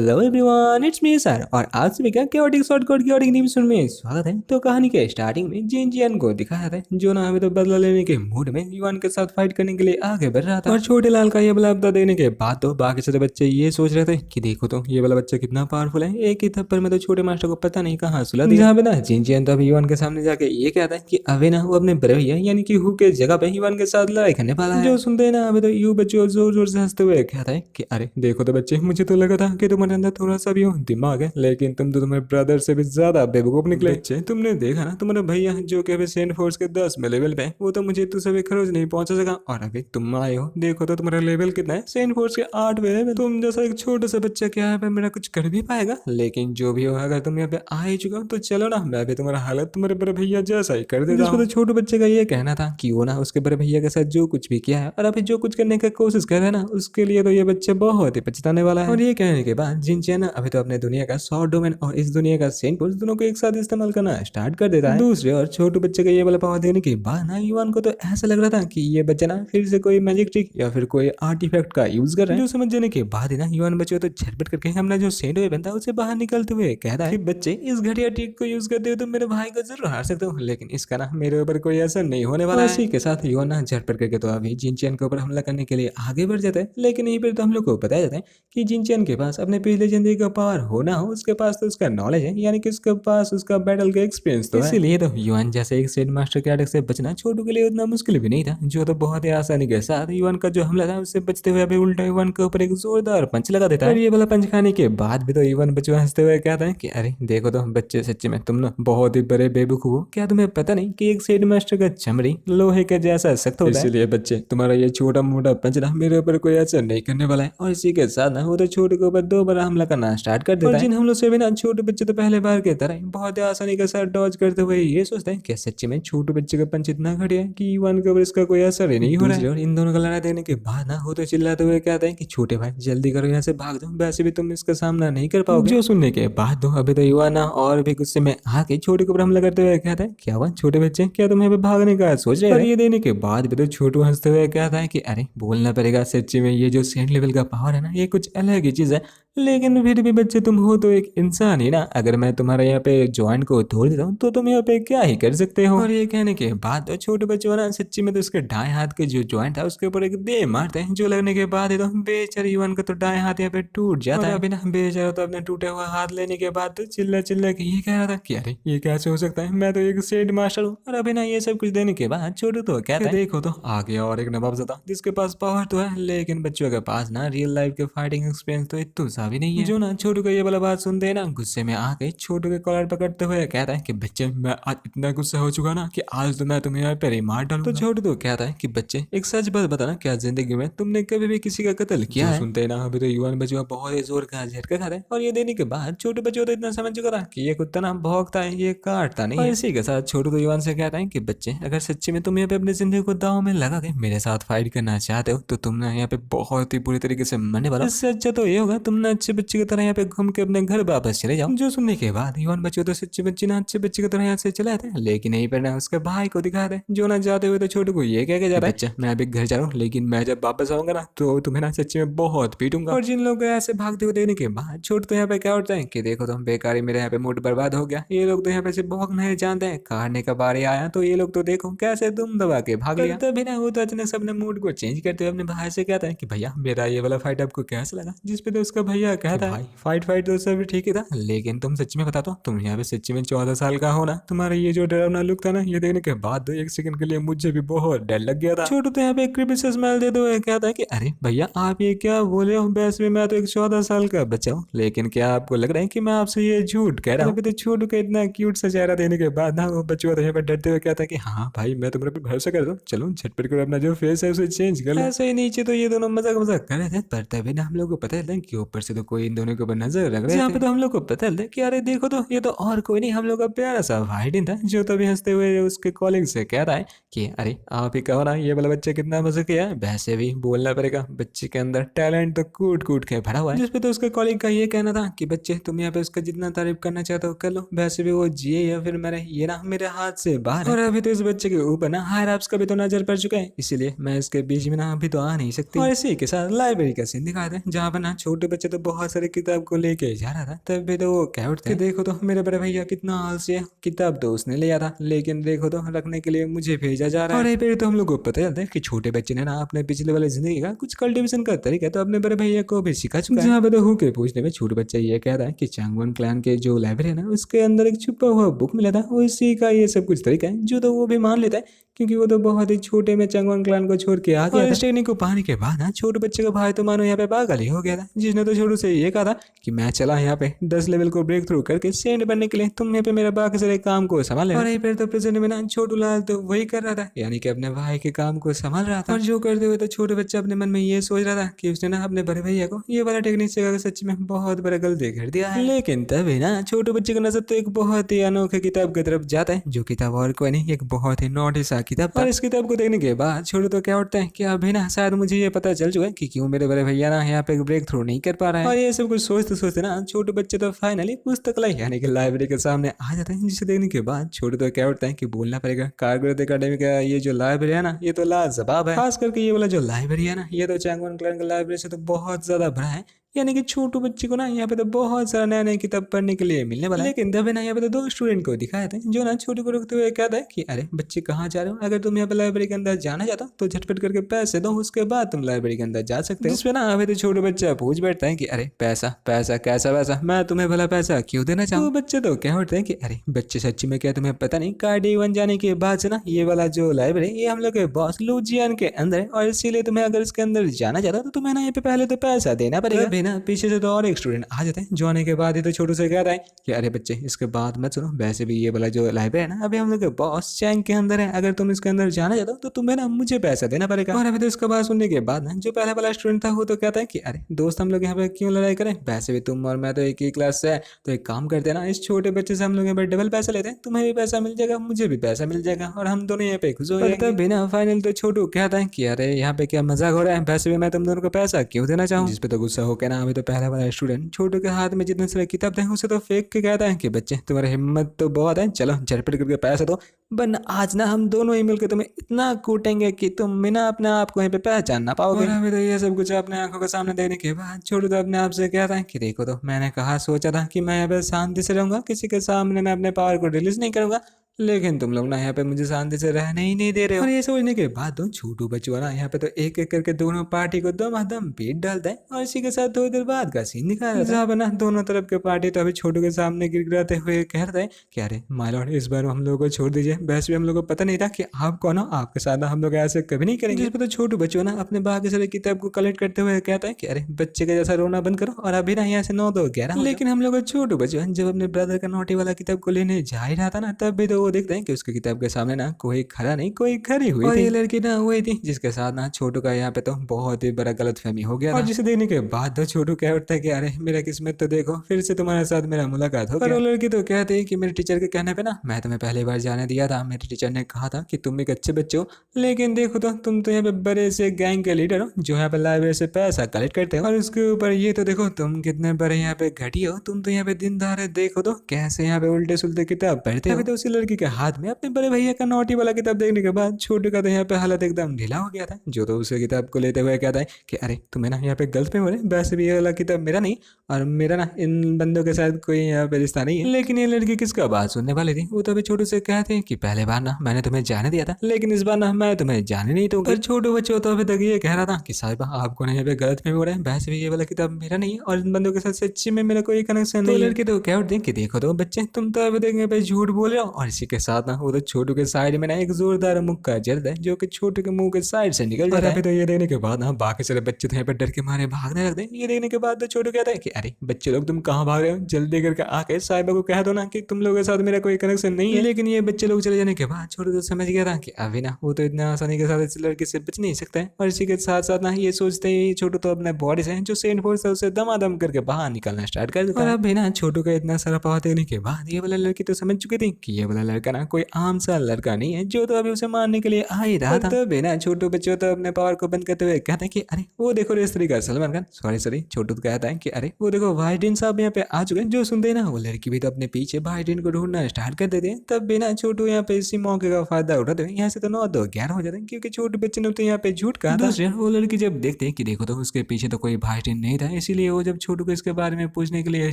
Hello everyone, it's me sir और आज सभी का chaotic short code chaotic news में स्वागत है। तो कहानी के स्टार्टिंग में जिन जियान को दिखाया था जो ना हमें तो बदला लेने के मूड में युवान के साथ फाइट करने के लिए आगे बढ़ रहा था। और छोटे लाल का ये वाला बदला देने के बाद तो बाकी सारे बच्चे ये सोच रहे थे कि देखो तो ये वाला बच्चा कितना पावरफुल है, एक ही थप्पड़ में तो छोटे मास्टर को पता नहीं कहाँ सुला दिया। जहाँ पे ना जिन जियान तो अभी युवान के सामने जाके ये कहता है कि अभी ना वो अपने बड़े भैया यानी कि हु के जगह पे युवान के साथ लड़ाई करने वाला है। जो सुनते हैं ना अभी तो यू बच्चों जोर जोर से हंसते हुए कहता है कि अरे देखो तो बच्चे, मुझे तो लगा था कि तुम्हारे अंदर थोड़ा सा भी दिमाग है, लेकिन तुम तो तुम्हारे ब्रदर से भी ज्यादा बेवकूफ निकले। बच्चे तुमने देखा ना तुम्हारा भैया जो कि अभी सेंट फोर्स के 10 में लेवल पे है, वो तो मुझे तुझसे भी खरोच नहीं पहुंचा सका और अभी तुम आए हो, देखो तो तुम्हारा लेवल कितना है, सेंट फोर्स के 8 में लेवल। तुम जैसा एक छोटा सा बच्चा क्या है मेरा कुछ कर भी पाएगा? लेकिन जो भी हो, अगर तुम यहाँ पे आ ही चुका हो तो चलो ना, मैं भी तुम्हारा हालत तुम्हारे बड़े भैया जैसा ही कर देता हूँ। तो छोटे बच्चे का ये कहना था कि वो ना उसके बड़े भैया के साथ जो कुछ भी किया है और अभी जो कुछ करने की कोशिश कर रहा है ना, उसके लिए तो ये बच्चे बहुत ही पछताने वाला है। और ये कहने के बाद जिनचैन अभी तो अपने दुनिया का 100 डोमेन और इस दुनिया का सेंट फोर्स दोनों को एक साथ इस्तेमाल करना स्टार्ट कर देता है। दूसरे और छोटे बच्चे का ये वाला पावर देने के बाद ना युवान को तो ऐसा लग रहा था कि ये बच्चा ना फिर से कोई मैजिक ट्रिक या फिर कोई आर्टिफैक्ट का यूज कर रहा है। जो समझ जाने के बाद ही ना युवान बच्चे तो झटपट करके अपना जो सेंट वे बनता है उसे बाहर निकलते हुए कहता है कि बच्चे इस घटिया ट्रिक को यूज करते हुए तो मेरे भाई को जरूर हार सकते हो, लेकिन इसका ना मेरे ऊपर कोई असर नहीं होने वाला है। इसी के साथ युवान ना झटपट करके तो अभी जिनचैन के ऊपर हमला करने के लिए आगे बढ़ जाता है, लेकिन यहीं पर तो हम लोग को बताया जाता है कि जिनचैन के पास अपने पिछले जिंदगी का पावर हो ना हो, उसके पास तो उसका नॉलेज है, यानी कि उसके पास उसका बैटल का एक्सपीरियंस तो है। इसीलिए तो युवान जैसे एक सेड मास्टर के अटैक से बचना छोटू के लिए उतना मुश्किल भी नहीं था, जो तो बहुत ही आसानी के साथ युवान का जो हमला था उससे बचते हुए अभी उल्टा युवान के ऊपर एक जोरदार पंच लगा देता है। और ये वाला पंच खाने के बाद भी तो युवान बच्चों हंसते हुए कहता है कि अरे देखो तो बच्चे, सच्ची में तुम ना बहुत ही बड़े बेवकूफ हो, क्या तुम्हें पता नहीं कि एक सेड मास्टर का चमड़ी लोहे के जैसा सख्त होता है? इसीलिए बच्चे तुम्हारा ये छोटा मोटा पंच ना मेरे ऊपर कोई असर नहीं करने वाला है। और इसी के साथ ना वो तो छोटे के ऊपर दोबारा हमला करना स्टार्ट कर देता है। जिन हमलों से भी ना छोटे बच्चे तो पहले बार की तरह बहुत ही आसानी के साथ डॉज करते हुए ये सोचते हैं कि सच्ची में छोटे बच्चे का पंच इतना घटिया है कि युवान के ऊपर इसका कोई असर ही नहीं हो रहा है। और इन दोनों का लड़ाई देने के बाद ना वो तो चिल्लाते हुए कहते हैं कि छोटे भाई जल्दी करो, यहाँ से भाग जाओ, वैसे भी तुम इसका सामना नहीं कर पाओगे। जो सुनने के बाद तो अभी तो युवा ना और भी गुस्से में आके छोटे के ऊपर हमला करते हुए कहता है क्या हुआ छोटे बच्चे, क्या तुम यहाँ पे भागने का सोच रहे हो? ये देने के बाद भी तो छोटू हंसते हुए कहता है कि अरे बोलना पड़ेगा, सच्ची में ये जो सेंट लेवल का पावर है ना, ये कुछ अलग ही चीज है, लेकिन फिर भी बच्चे तुम हो तो एक इंसान ही ना, अगर मैं तुम्हारे यहाँ पे जॉइंट को तोड़ देता हूँ तो तुम यहाँ पे क्या ही कर सकते हो? और ये कहने के बाद तो छोटे बच्चे ना सच्ची में तो उसके दाएं हाथ के जो जॉइंट था उसके ऊपर एक दे मारते हैं, जो लगने के बाद ही तो बेचारे युवान का तो दाएं हाथ यहाँ पे टूट जाता है। अभी ना बेचारा तो अपने टूटे हुआ हाथ लेने के बाद तो चिल्ला चिल्ला के ये कह रहा था कि अरे ये कैसे हो सकता है, मैं तो एक सेड मास्टर हूँ। और अभी ना ये सब कुछ देने के बाद छोटू तो कहता है देखो तो आ गया और एक नवाबजादा जिसके पास पावर तो है, लेकिन बच्चों के पास ना रियल लाइफ के फाइटिंग एक्सपीरियंस तो इतना भी नहीं है। जो ना छोटू का ये वाला बात सुनते हैं ना गुस्से में आके छोटू के कॉलर पकड़ते हुए कहता है कि बच्चे मैं आज इतना गुस्सा हो चुका ना कि आज तो मैं तुम्हें यहाँ पे मार डालूंगा। तो छोटू तो कहता है कि बच्चे एक सच बात बताना, क्या जिंदगी में तुमने कभी भी किसी का कत्ल किया है? सुनते हैं ना अभी तो युवान बच्चों बहुत ही जोर का झटका खाता है। और ये देने के बाद छोटे बच्चों तो इतना समझ चुका था कि ये कुत्ता ना भौंकता है, ये काटता नहीं है। इसी के साथ छोटू तो युवान से कहता है कि बच्चे अगर सच्ची में तुम यहाँ पे अपनी जिंदगी को दांव में लगा के मेरे साथ फाइट करना चाहते हो तो तुम ना यहाँ पे बहुत ही बुरी तरीके से मरने वाला। इससे अच्छा तो ये होगा तुम ना अच्छे बच्चे की तरह यहाँ पे घूम के अपने घर वापस चले जाओ। जो सुनने के बाद युवान बच्चे तो सच्चे बच्चे ना अच्छे बच्चे की तरह यहाँ से चले आते हैं, लेकिन यहीं पर ना उसके भाई को दिखाते हैं जो ना जाते हुए तो छोटू को ये कह के जाता है बच्चा मैं अभी घर जा रहा हूँ, लेकिन मैं जब वापस आऊंगा ना तो तुम्हें ना सच्ची में बहुत पीटूंगा। और जिन लोगों को ऐसे भागते हुए देखने के बाद छोटू तो यहाँ पे क्या उठता है कि देखो तुम बेकारी मेरे यहाँ पे मूड बर्बाद हो गया, ये लोग तो यहाँ पे से भौंकना नहीं जानते हैं, काटने का बारी आया तो ये लोग तो देखो कैसे तुम दबा के भाग लिया। तभी ना वो तो अचानक से अपने मूड को चेंज करते हुए अपने भाई से कहता है कि भैया मेरा ये वाला फाइट आपको कैसा लगा? जिस पे तो उसका भैया कहता है भाई फाइट तो सब ठीक ही था, लेकिन तुम सच्ची में बता दो तुम यहाँ पे सच्ची में 14 साल का हो ना, तुम्हारा ये जो डरावना लुक था ना, ये देखने के बाद एक सेकंड के लिए मुझे भी बहुत डर लग गया था। छोटू तो यहाँ पे एक creepy सा स्माइल देते हुए कहता है कि अरे भैया आप ये क्या बोले हो, वैसे भी मैं तो एक 14 साल का बच्चा हूँ, लेकिन क्या आपको लग रहा है कि मैं आपसे ये झूठ कह रहा हूँ? तो छोटू का इतना क्यूट सा चेहरा देने के बाद ना वो बच्चों तो यहाँ पे डरते हुए कहता है कि हाँ भाई मैं तुम्हारे पे भरोसा कर दूँ, चलो झटपट कर अपना जो फेस है उसे चेंज कर लो। ऐसे ही नीचे तो ये दोनों मजाक मजाक कर रहे थे, पर तभी ना हम लोग को पता चलता कि ऊपर से तो कोई इन दोनों के ऊपर नजर रख रहे थे। यहाँ पे तो हम लोग को पता चलता कि अरे देखो तो ये तो और कोई नहीं हम लोग का प्यारा सा वाइडन था, जो तभी हंसते हुए उसके कॉलिंग से कह रहा है कि अरे आप ही कहो ना ये वाला बच्चा कितना मजा किया है, वैसे भी बोलना पड़ेगा बच्चे के अंदर टैलेंट तो कूट कूट के भरा हुआ है। जिसपे तो उसके कॉलिंग का ये कहना था कि बच्चे तुम यहाँ पे उसका जितना तारीफ करना चाहते हो कर लो, वैसे भी वो जिए या फिर मेरे ये ना मेरे हाथ से बाहर है। और अभी तो इस बच्चे के ऊपर ना हायर अप्स का भी तो नजर पड़ चुका है, इसीलिए मैं इसके बीच में ना अभी तो आ नहीं सकती। और इसी के साथ लाइब्रेरी का सीन दिखाते हैं जहाँ पर ना छोटे बच्चे तो बहुत सारे किताब को लेके जा रहा था, तब भी तो वो क्या उठते कि देखो तो मेरे बड़े भैया कितना आलसी है, किताब तो उसने लिया था लेकिन देखो तो रखने के लिए मुझे भेजा जा रहा है। और फिर तो हम लोग को पता चलता है कि छोटे बच्चे ने ना अपने पिछले वाले जिंदगी का कुछ कल्टीवेशन का तरीका तो अपने बड़े भैया को भी सिखा चुका है। जहाँ पे तो हु के पूछने में छोटे बच्चा ये कह रहा है कि चांगवन क्लैन के जो लाइब्रेरी है ना उसके अंदर एक छुपा हुआ बुक मिला था, उसी का ये सब कुछ तरीका है जो तो वो भी मान लेता है क्योंकि वो तो बहुत ही छोटे में चांगवन क्लैन को छोड़ के आ गया था। इस टेक्निक को पाने के बाद ना छोटे बच्चे का भाई तो मानो यहाँ पे पागल ही हो गया था, जिसने तो शुरू से ये कहा था कि मैं चला यहाँ पे 10 लेवल को ब्रेक थ्रू करके सेंड बनने के लिए, तुम यहाँ पे मेरा बाकी सारे काम को संभाल लेना। और यहीं पर तो प्रेजेंट में ना छोटू लाल तो वही कर रहा था, यानी कि अपने भाई के काम को संभाल रहा था। और जो करते हुए तो छोटे बच्चा अपने मन में ये सोच रहा था कि उसने ना अपने बड़े भैया को ये वाला टेक्निक सिखाकर सच में बहुत बड़ा गलती कर दिया है। लेकिन तभी ना छोटे बच्चे का नजर तो एक बहुत ही अनोखे किताब की तरफ जाता है, जो किताब और कोई नहीं, एक बहुत ही नोटी सा किताब था। और इस किताब को देखने के बाद छोटू तो क्या उठता है कि अभी ना शायद मुझे ये पता चल चुका है कि क्यों मेरे बड़े भैया ना यहाँ पे ब्रेक थ्रू नहीं कर पा रहा है। और ये सब कुछ सोचते सोचते ना छोटे बच्चे तो फाइनली पुस्तकालय यानी कि लाइब्रेरी के सामने आ जाते हैं, जिसे देखने के बाद छोटे तो क्या उठता है कि बोलना पड़ेगा कारगिल एकेडमी का ये जो लाइब्रेरी है ना ये तो लाजवाब है, खास करके ये वाला जो लाइब्रेरी है ना ये तो चांगवन क्लैन का लाइब्रेरी से तो बहुत ज्यादा बड़ा है, यानी कि छोटू बच्चे को ना यहाँ पे तो बहुत सारा नया नया किताब पढ़ने के लिए मिलने वाला है। लेकिन तभी ना यहाँ पे तो दो स्टूडेंट को दिखाए थे जो ना छोटू को रुकते हुए कहता है कि अरे बच्चे कहाँ जा रहे हो, अगर तुम यहाँ पे लाइब्रेरी के अंदर जाना चाहता हो तो झटपट करके पैसे दो, उसके बाद तुम लाइब्रेरी के अंदर जा सकते हो। जिसपे ना अभी तो छोटू बच्चा पूछ बैठता है कि अरे पैसा पैसा कैसा पैसा, मैं तुम्हें भला पैसा क्यों देना चाहूँ। बच्चे तो क्या उठते हैं कि अरे बच्चे सच्ची में क्या तुम्हें पता नहीं, कार्डी वन जाने के बाद से ना ये वाला जो लाइब्रेरी ये हम लोग के बॉस लुजियान के अंदर है, और इसीलिए तुम्हें अगर इसके अंदर जाना चाहता तो तुम्हें ना यहाँ पे पहले तो पैसा देना पड़ेगा। बिना पीछे से तो और एक स्टूडेंट आ जाते हैं, जो आने के बाद ही तो छोटू से कहता है कि अरे बच्चे इसके बाद मत सुनो, वैसे भी ये वाला जो लाइब्रेरी है ना अभी हम लोग के बॉस चैंग के अंदर है, अगर तुम इसके अंदर जाना चाहते हो तो तुम्हें ना मुझे पैसा देना पड़ेगा। और अभी तो इसके बाद सुनने के बाद ना जो पहले वाला स्टूडेंट था वो तो कहता है कि अरे दोस्त हम लोग यहाँ पे क्यों लड़ाई करें, वैसे भी तुम और मैं तो एक ही क्लास से है, तो एक काम करते हैं ना इस छोटे बच्चे से हम लोग यहाँ पे डबल पैसा लेते हैं, तुम्हें भी पैसा मिल जाएगा मुझे भी पैसा मिल जाएगा और हम दोनों यहाँ पे खुश हो जाएंगे। तब बिना फाइनल तो छोटू कहता है कि अरे यहाँ पे क्या मजाक हो रहा है, वैसे भी मैं तुम दोनों को पैसा क्यों देना चाहूँ। जिसपे तो गुस्सा होकर ना अभी तो पहले वाला स्टूडेंट छोटू के हाथ में जितने सारे किताब थे उसे तो फेंक के कहता है कि बच्चे तुम्हारी हिम्मत तो बहुत है, चलो झटपट करके पैसा दो, वरना आज ना हम दोनों ही मिलकर तुम्हें इतना कूटेंगे कि तुम बिना अपने आप को यहाँ पे पहचान ना पाओगे। और अभी तो ये सब कुछ अपने आंखों के सामने देखने के बाद छोटू तो अपने आप से कहता है कि देखो तो मैंने कहा सोचा था कि मैं यहाँ पे शांति से रहूंगा, किसी के सामने मैं अपने पावर को रिलीज नहीं करूंगा, लेकिन तुम लोग ना यहाँ पे मुझे शांति से रहने ही नहीं दे रहे हो। और ये सोचने के बाद तो छोटू बच्चों ना यहाँ पे तो एक एक करके दोनों पार्टी को दम पीट डालता है, और इसी के साथ थोड़ी देर बाद का सीन दिखाया जहाँ पे ना दोनों तरफ के पार्टी तो अभी छोटू के सामने गिड़गिड़ाते हुए कहता है कि अरे माय लॉर्ड इस बार हम लोगों को छोड़ दीजिए, वैसे भी हम लोगों को पता नहीं था कि आप कौन हो, आपके साथ हम लोग ऐसे कभी नहीं करेंगे। जिस पे तो छोटू बच्चों ना अपने बाकी सारे किताब को कलेक्ट करते हुए कहता है कि अरे बच्चे का जैसा रोना बंद करो और अभी ना यहाँ से 9-2-11। लेकिन हम लोग छोटू बच्चों जब अपने ब्रदर का नोटी वाला किताब को लेने जा ही रहा था ना, तब भी तो वो देखते हैं कि उसके किताब के सामने ना कोई खड़ा नहीं कोई खड़ी हुई थी। ये लड़की ना हुई थी जिसके साथ ना छोटू का यहाँ पे तो बहुत ही बड़ा गलतफहमी हो गया। और जिसे देखने के बाद तो छोटू कह उठता है कि अरे मेरा किस्मत तो देखो फिर से तुम्हारे साथ मेरा मुलाकात हो गया। और वो लड़की तो कहती है कि मेरे टीचर के कहने पे ना मैं तुम्हें पहली बार जाने दिया था, मेरे टीचर ने कहा था कि तुम एक अच्छे बच्चे हो, लेकिन देखो तो तुम तो यहाँ पे बड़े से गैंग के लीडर हो जो यहाँ पे लाइब्रेरी से पैसा कलेक्ट करते हो, और उसके ऊपर ये तो देखो तुम कितने बड़े यहाँ पे घटी हो, तुम तो यहाँ पे दिन दहाड़े देखो तो कैसे यहाँ पे उल्टे सुलटे किताब पढ़ते हो। अभी तो उसी लड़की के हाथ में अपने बड़े भैया का नोटी वाला किताब देखने के बाद छोटू का तो यहाँ पे हालत एकदम ढीला हो गया था, जो तो उसे किताब को लेते हुए कहता है कि अरे तुम्हें ना यहाँ पे गलत में हो रहे, वैसे भी ये वाला किताब मेरा नहीं और मेरा ना इन बंदों के साथ कोई यहाँ पे रिश्ता नहीं है। लेकिन ये लड़की किसका बात सुनने वाली थी, वो तो अभी छोटू से कहते हैं कि पहले बार ना मैंने तुम्हें जाने दिया था, लेकिन इस बार ना मैं तुम्हें जाने नहीं दूंगा। पर छोटू बच्चों तो अभी तक ये कह रहा था कि साहिबा आपको ना यहाँ पे गलत में हो रहा है, वैसे भी ये वाला किताब मेरा नहीं है और इन बंदों के साथ सच्ची में मेरा कोई कनेक्शन नहीं है। लड़के तो कह उठते हैं कि देखो तो बच्चे तुम तो अभी तक यहाँ पे झूठ बोल रहे हो। और इसी के साथ ना वो तो छोटू के साइड में ना एक जोरदार मुक्का जल्द है जो कि छोटू के मुंह के साइड से निकल जाता है। अभी तो ये देखने के बाद ना बाकी सारे बच्चे तो यहाँ पे डर के मारे भागने लगते हैं। ये देखने के बाद तो छोटू कहता है कि अरे बच्चे लोग तुम कहाँ भाग रहे हो, जल्दी करके आके साहिबा को कह दो ना कि तुम लोगों के साथ मेरा कोई कनेक्शन नहीं है। लेकिन ये बच्चे लोग चले जाने के बाद छोटू तो समझ गया था कि अभी ना वो तो इतना आसानी के साथ इस लड़की से बच नहीं सकता है। और इसी के साथ साथ ना ये सोचते ही छोटू तो अपने बॉडी से जो सेंट फोर्स है उसे दमादम करके बाहर निकलना स्टार्ट कर देता है। और अभी ना छोटू का इतना सारा पावर देने के बाद ये वाला लड़की तो समझ चुकी थी कि ये वाला लड़का ना कोई आम सा लड़का नहीं है जो तो अभी उसे मारने के लिए आ ही रहा था। तब ना छोटू बच्चों तो अपने पावर को बंद करते हुए कहते हैं कि अरे वो देखो रेस तरीका सलमान खान, सॉरी छोटू तो कहता है कि अरे वो देखो भाईडीन साहब यहाँ पे आ चुके हैं। जो सुनते हैं ना वो लड़की भी तो अपने पीछे भाईडीन को ढूंढना स्टार्ट कर देते हैं। तब बिना छोटू यहाँ पे इसी मौके का फायदा उठाते हुए यहाँ से तो 9-2-11 हो जाते हैं, क्योंकि छोटू बच्चे ने तो यहाँ पे झूठ कहा था। दूसरी वो लड़की जब देखते हैं कि देखो तो उसके पीछे तो कोई भाईडीन नहीं था, इसीलिए वो जब छोटू को इसके बारे में पूछने के लिए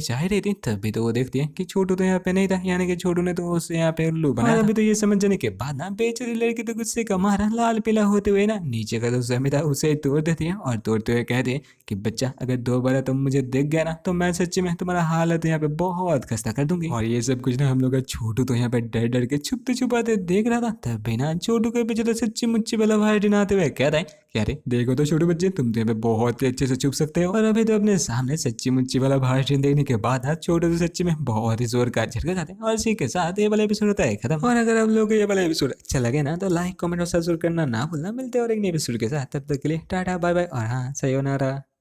जा रही थी तब भी तो वो देखती है कि छोटू तो यहाँ पे नहीं था, यानी कि छोटू ने तो उसे यहाँ पे उल्लू बनाया। अभी तो ये समझ जाने के बाद ना बेचारी लड़की तो गुस्से का मारा लाल पीला होते हुए ना नीचे का जो जमीन था उसे तोड़ देती है और तोड़ते हुए कहती है कि बच्चा अगर दोबारा तुम मुझे दिख गया ना तो मैं सच्ची में तुम्हारा हालत यहाँ पे बहुत खस्ता कर दूंगी। और ये सब कुछ ना हम लोग का छोटू तो यहाँ पे डर डर के छुपते छुपाते देख रहा था। तब बिना छोटू के पीछे तो सच्ची मुच्ची वाला भाई आते हुए कह रहा है कि अरे देखो तो छोटू बच्चे तुम तो यहाँ पे बहुत ही अच्छे से छुप सकते हो। और अभी तो अपने सामने सच्ची मुच्ची वाला भाई देखने के बाद छोटू तो सच्ची में बहुत ही जोर का झटका जाते हैं। और इसी के साथ ये वाला एपिसोड होता है खत्म। और अगर आप लोगों को ये वाला एपिसोड अच्छा लगे ना तो लाइक कमेंट और सब्सक्राइब करना ना भूलना। मिलते हैं और एक नए एपिसोड के साथ, तब तक के लिए टाटा बाय बाय और हाँ सयोनारा।